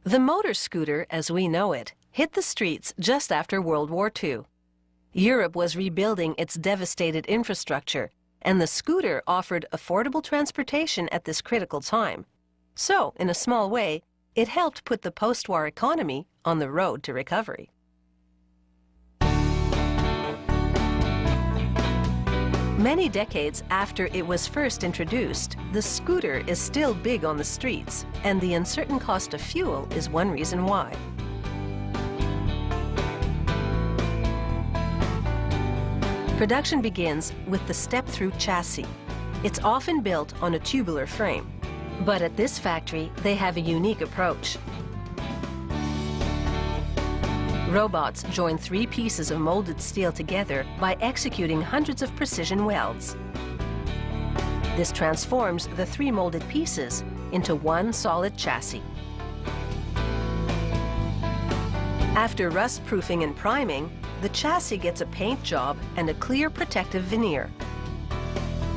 The motor scooter, as we know it, hit the streets just after World War II. Europe was rebuilding its devastated infrastructure, and the scooter offered affordable transportation at this critical time. So, in a small way, it helped put the post-war economy on the road to recovery. Many decades after it was first introduced, the scooter is still big on the streets, and the uncertain cost of fuel is one reason why. Production begins with the step-through chassis. It's often built on a tubular frame, but at this factory, they have a unique approach. Robots join 3 pieces of molded steel together by executing hundreds of precision welds. This transforms the 3 molded pieces into one solid chassis. After rust-proofing and priming, the chassis gets a paint job and a clear protective veneer.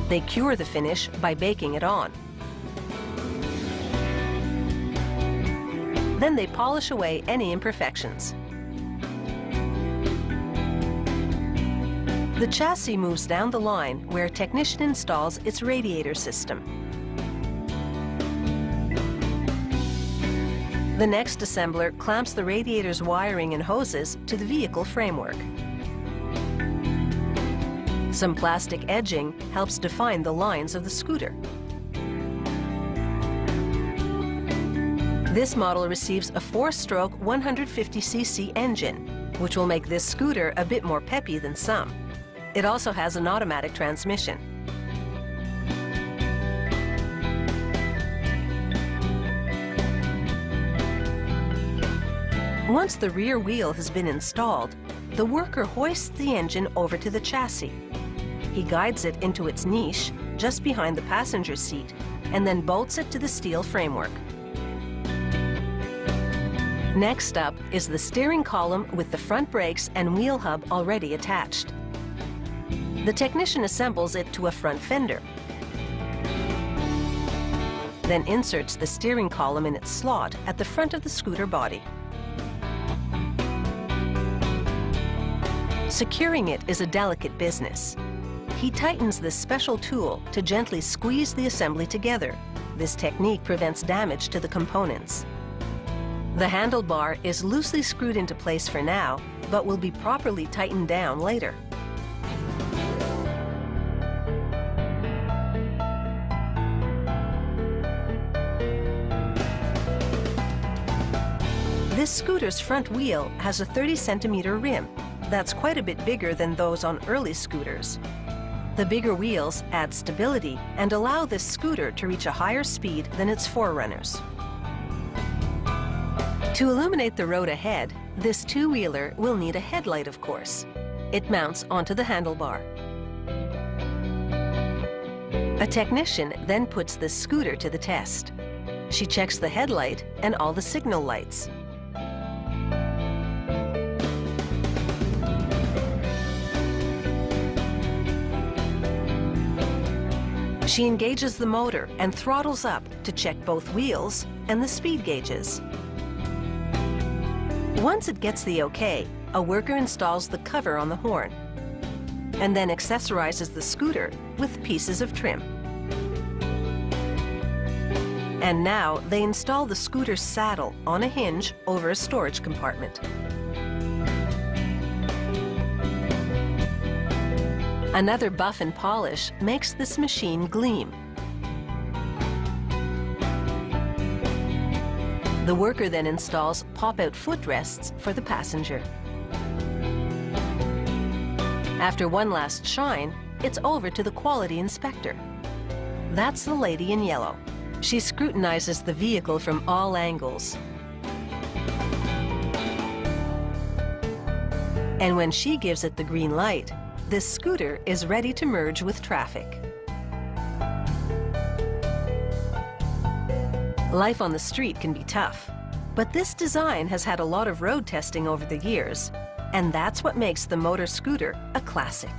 They cure the finish by baking it on. Then they polish away any imperfections. The chassis moves down the line where a technician installs its radiator system. The next assembler clamps the radiator's wiring and hoses to the vehicle framework. Some plastic edging helps define the lines of the scooter. This model receives a 4-stroke 150cc engine, which will make this scooter a bit more peppy than some. It also has an automatic transmission. Once the rear wheel has been installed, the worker hoists the engine over to the chassis. He guides it into its niche just behind the passenger seat and then bolts it to the steel framework. Next up is the steering column with the front brakes and wheel hub already attached. The technician assembles it to a front fender, then inserts the steering column in its slot at the front of the scooter body. Securing it is a delicate business. He tightens this special tool to gently squeeze the assembly together. This technique prevents damage to the components. The handlebar is loosely screwed into place for now, but will be properly tightened down later. This scooter's front wheel has a 30-centimeter rim. That's quite a bit bigger than those on early scooters. The bigger wheels add stability and allow this scooter to reach a higher speed than its forerunners. To illuminate the road ahead, this two-wheeler will need a headlight, of course. It mounts onto the handlebar. A technician then puts this scooter to the test. She checks the headlight and all the signal lights. She engages the motor and throttles up to check both wheels and the speed gauges. Once it gets the okay, a worker installs the cover on the horn and then accessorizes the scooter with pieces of trim. And now they install the scooter's saddle on a hinge over a storage compartment. Another buff and polish makes this machine gleam. The worker then installs pop-out footrests for the passenger. After one last shine, it's over to the quality inspector. That's the lady in yellow. She scrutinizes the vehicle from all angles. And when she gives it the green light, this scooter is ready to merge with traffic. Life on the street can be tough, but this design has had a lot of road testing over the years, and that's what makes the motor scooter a classic.